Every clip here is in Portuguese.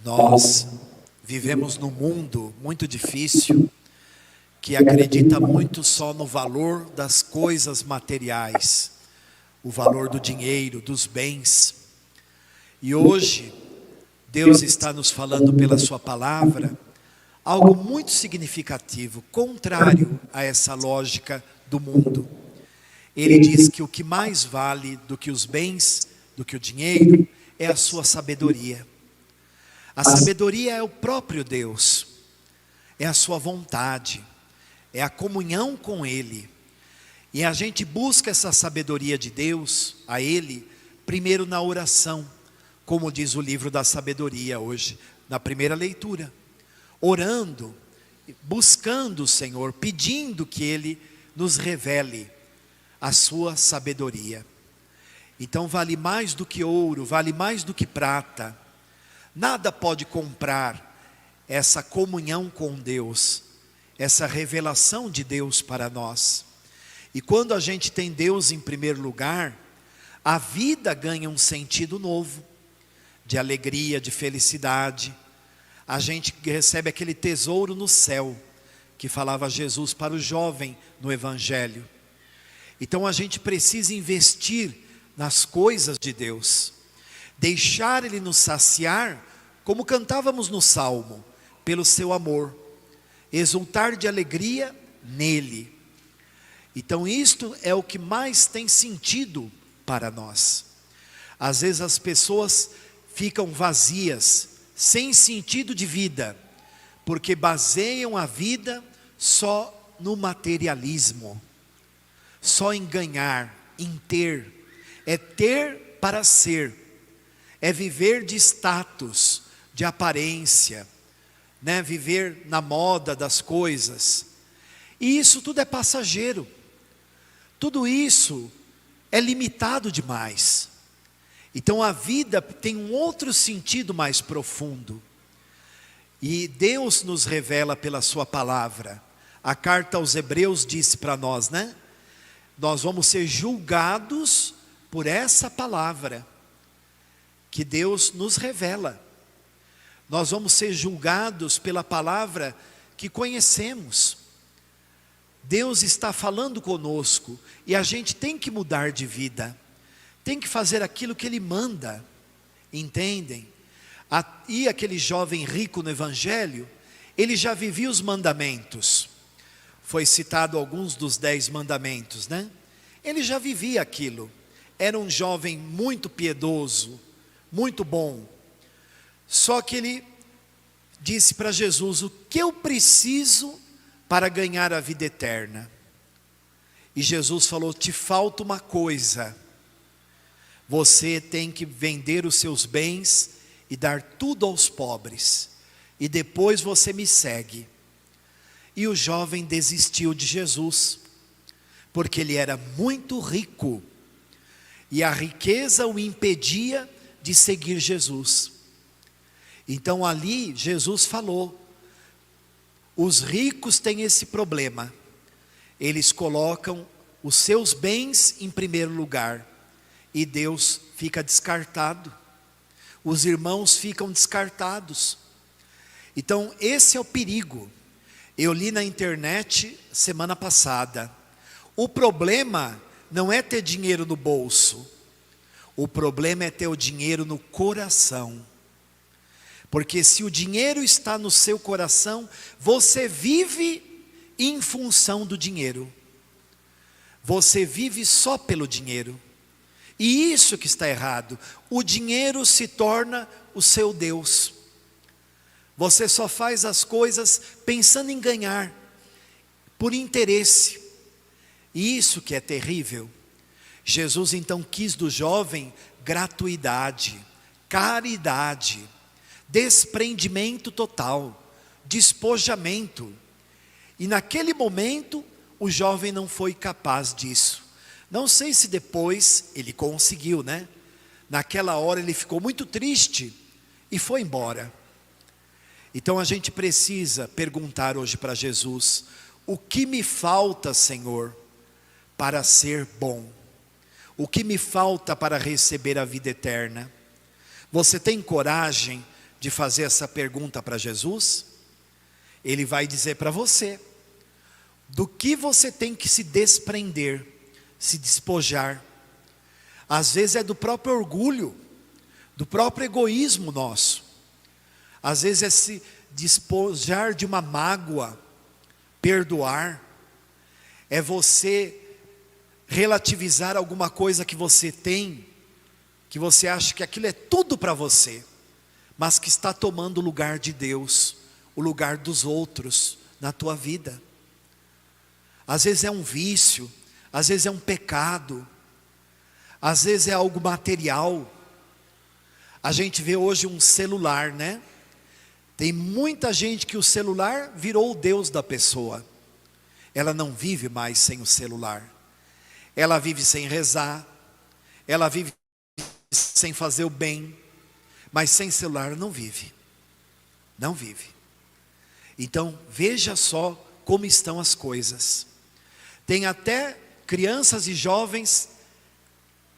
Nós vivemos num mundo muito difícil, que acredita muito só no valor das coisas materiais, o valor do dinheiro, dos bens. E hoje, Deus está nos falando pela sua palavra, algo muito significativo, contrário a essa lógica do mundo. Ele diz que o que mais vale do que os bens, do que o dinheiro, é a sua sabedoria. A sabedoria é o próprio Deus, é a sua vontade, é a comunhão com Ele. E a gente busca essa sabedoria de Deus, a Ele, primeiro na oração, como diz o livro da sabedoria hoje, na primeira leitura. Orando, buscando o Senhor, pedindo que Ele nos revele a sua sabedoria. Então vale mais do que ouro, vale mais do que prata. Nada pode comprar essa comunhão com Deus, essa revelação de Deus para nós. E quando a gente tem Deus em primeiro lugar, a vida ganha um sentido novo, de alegria, de felicidade. A gente recebe aquele tesouro no céu, que falava Jesus para o jovem no Evangelho. Então a gente precisa investir nas coisas de Deus, deixar Ele nos saciar, como cantávamos no Salmo, pelo seu amor, exultar de alegria nele. Então isto é o que mais tem sentido para nós. Às vezes as pessoas ficam vazias, sem sentido de vida, porque baseiam a vida só no materialismo, só em ganhar, em ter. É ter para ser, é viver de status, de aparência, né? Viver na moda das coisas. E isso tudo é passageiro, tudo isso é limitado demais. Então a vida tem um outro sentido mais profundo. E Deus nos revela pela sua palavra. A carta aos Hebreus disse para nós, né? Nós vamos ser julgados por essa palavra que Deus nos revela. Nós vamos ser julgados pela palavra que conhecemos. Deus está falando conosco e a gente tem que mudar de vida, tem que fazer aquilo que Ele manda, entendem? E aquele jovem rico no Evangelho, ele já vivia os mandamentos. Foi citado alguns dos 10 mandamentos, né? Ele já vivia aquilo. Era um jovem muito piedoso, muito bom. Só que ele disse para Jesus: o que eu preciso para ganhar a vida eterna? E Jesus falou: te falta uma coisa. Você tem que vender os seus bens e dar tudo aos pobres, e depois você me segue. E o jovem desistiu de Jesus, porque ele era muito rico, e a riqueza o impedia de seguir Jesus. Então ali Jesus falou: os ricos têm esse problema, eles colocam os seus bens em primeiro lugar, e Deus fica descartado, os irmãos ficam descartados. Então esse é o perigo. Eu li na internet semana passada, o problema não é ter dinheiro no bolso, o problema é ter o dinheiro no coração. Porque se o dinheiro está no seu coração, você vive em função do dinheiro. Você vive só pelo dinheiro. E isso que está errado. O dinheiro se torna o seu Deus. Você só faz as coisas pensando em ganhar, por interesse. E isso que é terrível. Jesus então quis do jovem gratuidade, caridade, desprendimento total, despojamento. E naquele momento o jovem não foi capaz disso. Não sei se depois ele conseguiu, né? Naquela hora ele ficou muito triste e foi embora. Então a gente precisa perguntar hoje para Jesus: o que me falta, Senhor, para ser bom? O que me falta para receber a vida eterna? Você tem coragem de fazer essa pergunta para Jesus, Ele vai dizer para você, do que você tem que se desprender, se despojar. Às vezes é do próprio orgulho, do próprio egoísmo nosso. Às vezes é se despojar de uma mágoa, perdoar. É você relativizar alguma coisa que você tem, que você acha que aquilo é tudo para você, mas que está tomando o lugar de Deus, o lugar dos outros na tua vida. Às vezes é um vício, às vezes é um pecado, às vezes é algo material. A gente vê hoje um celular, né? Tem muita gente que o celular virou o Deus da pessoa. Ela não vive mais sem o celular. Ela vive sem rezar, ela vive sem fazer o bem, mas sem celular não vive. Não vive. Então, veja só como estão as coisas. Tem até crianças e jovens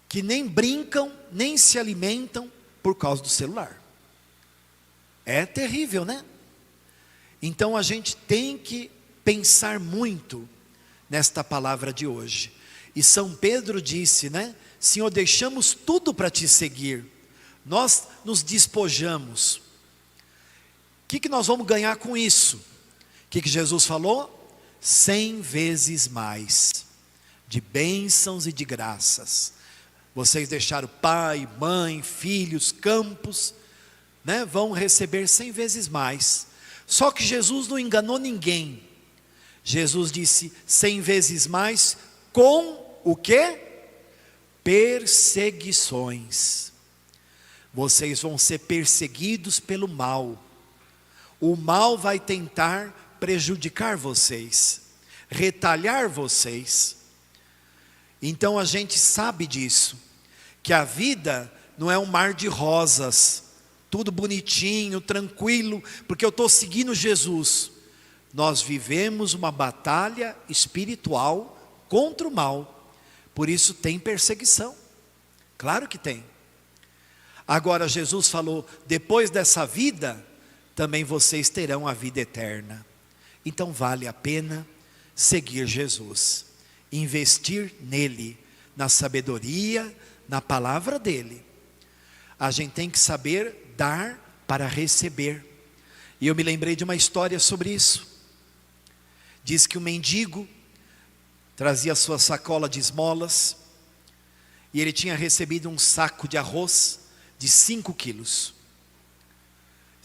que nem brincam, nem se alimentam por causa do celular. É terrível, né? Então a gente tem que pensar muito nesta palavra de hoje. E São Pedro disse, né? Senhor, deixamos tudo para te seguir. Nós nos despojamos. O que nós vamos ganhar com isso? O que Jesus falou? 100 vezes mais de bênçãos e de graças. Vocês deixaram pai, mãe, filhos, campos, né? Vão receber 100 vezes mais. Só que Jesus não enganou ninguém. Jesus disse 100 vezes mais com o quê? Perseguições. Vocês vão ser perseguidos pelo mal. O mal vai tentar prejudicar vocês, retalhar vocês. Então a gente sabe disso, que a vida não é um mar de rosas, tudo bonitinho, tranquilo, porque eu estou seguindo Jesus. Nós vivemos uma batalha espiritual contra o mal, por isso tem perseguição, claro que tem. Agora Jesus falou, depois dessa vida, também vocês terão a vida eterna. Então vale a pena seguir Jesus, investir nele, na sabedoria, na palavra dele. A gente tem que saber dar para receber. E eu me lembrei de uma história sobre isso. Diz que um mendigo trazia a sua sacola de esmolas, e ele tinha recebido um saco de arroz de 5 quilos.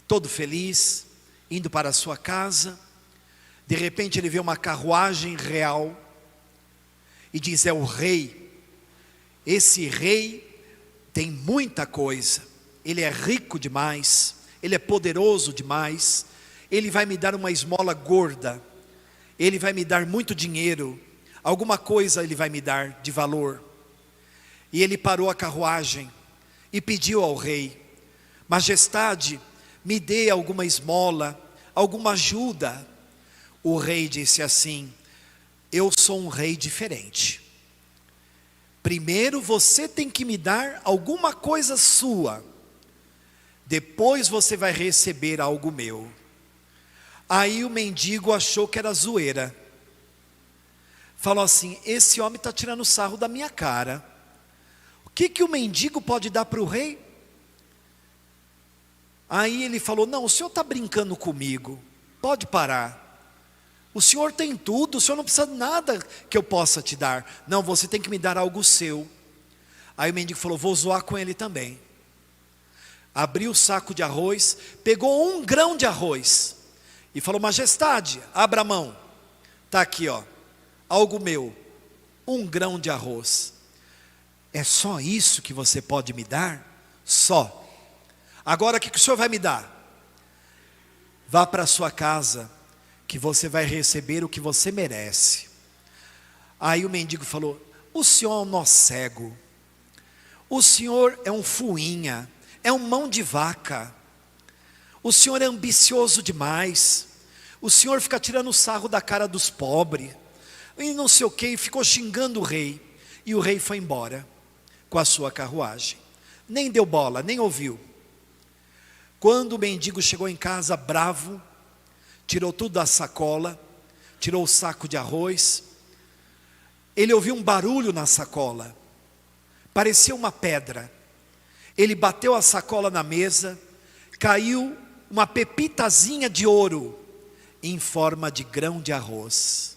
Todo feliz, indo para a sua casa. De repente ele vê uma carruagem real e diz, é o rei. Esse rei tem muita coisa, ele é rico demais, ele é poderoso demais, ele vai me dar uma esmola gorda, ele vai me dar muito dinheiro, alguma coisa ele vai me dar de valor. E ele parou a carruagem e pediu ao rei, majestade, me dê alguma esmola, alguma ajuda. O rei disse assim, eu sou um rei diferente. Primeiro você tem que me dar alguma coisa sua, depois você vai receber algo meu. Aí o mendigo achou que era zoeira. Falou assim, esse homem está tirando sarro da minha cara. O que o mendigo pode dar para o rei? Aí ele falou, não, o senhor está brincando comigo, pode parar. O senhor tem tudo, o senhor não precisa de nada que eu possa te dar. Não, você tem que me dar algo seu. Aí o mendigo falou, vou zoar com ele também. Abriu o saco de arroz, pegou 1 grão de arroz e falou, majestade, abra a mão. Está aqui, ó, algo meu, 1 grão de arroz. É só isso que você pode me dar? Só. Agora o que o senhor vai me dar? Vá para a sua casa, que você vai receber o que você merece. Aí o mendigo falou, o senhor é um nó cego, o senhor é um fuinha, é um mão de vaca, o senhor é ambicioso demais, o senhor fica tirando sarro da cara dos pobres, e não sei o que, e ficou xingando o rei, e o rei foi embora, com a sua carruagem, nem deu bola, nem ouviu. Quando o mendigo chegou em casa bravo, tirou tudo da sacola, tirou o saco de arroz, ele ouviu um barulho na sacola, parecia uma pedra. Ele bateu a sacola na mesa, caiu uma pepitazinha de ouro em forma de grão de arroz.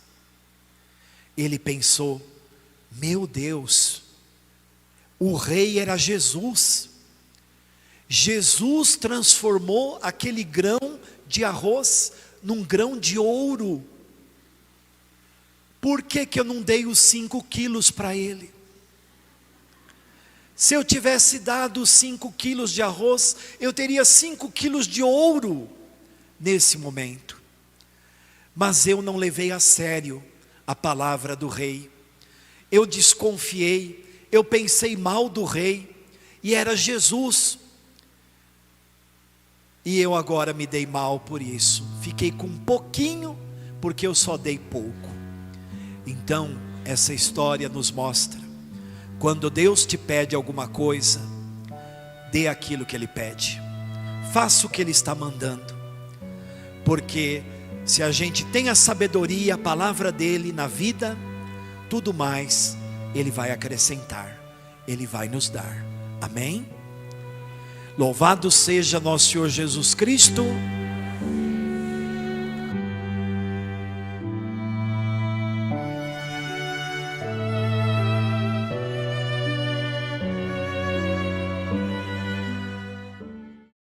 Ele pensou: meu Deus, o rei era Jesus. Jesus transformou aquele grão de arroz num grão de ouro. Por que eu não dei os 5 quilos para ele? Se eu tivesse dado 5 quilos de arroz, eu teria 5 quilos de ouro nesse momento. Mas eu não levei a sério a palavra do rei. Eu desconfiei, eu pensei mal do rei, e era Jesus. E eu agora me dei mal por isso. Fiquei com um pouquinho, porque eu só dei pouco. Então, essa história nos mostra: quando Deus te pede alguma coisa, dê aquilo que Ele pede. Faça o que Ele está mandando. Porque se a gente tem a sabedoria, a palavra dEle na vida, tudo mais Ele vai acrescentar, Ele vai nos dar. Amém? Louvado seja nosso Senhor Jesus Cristo.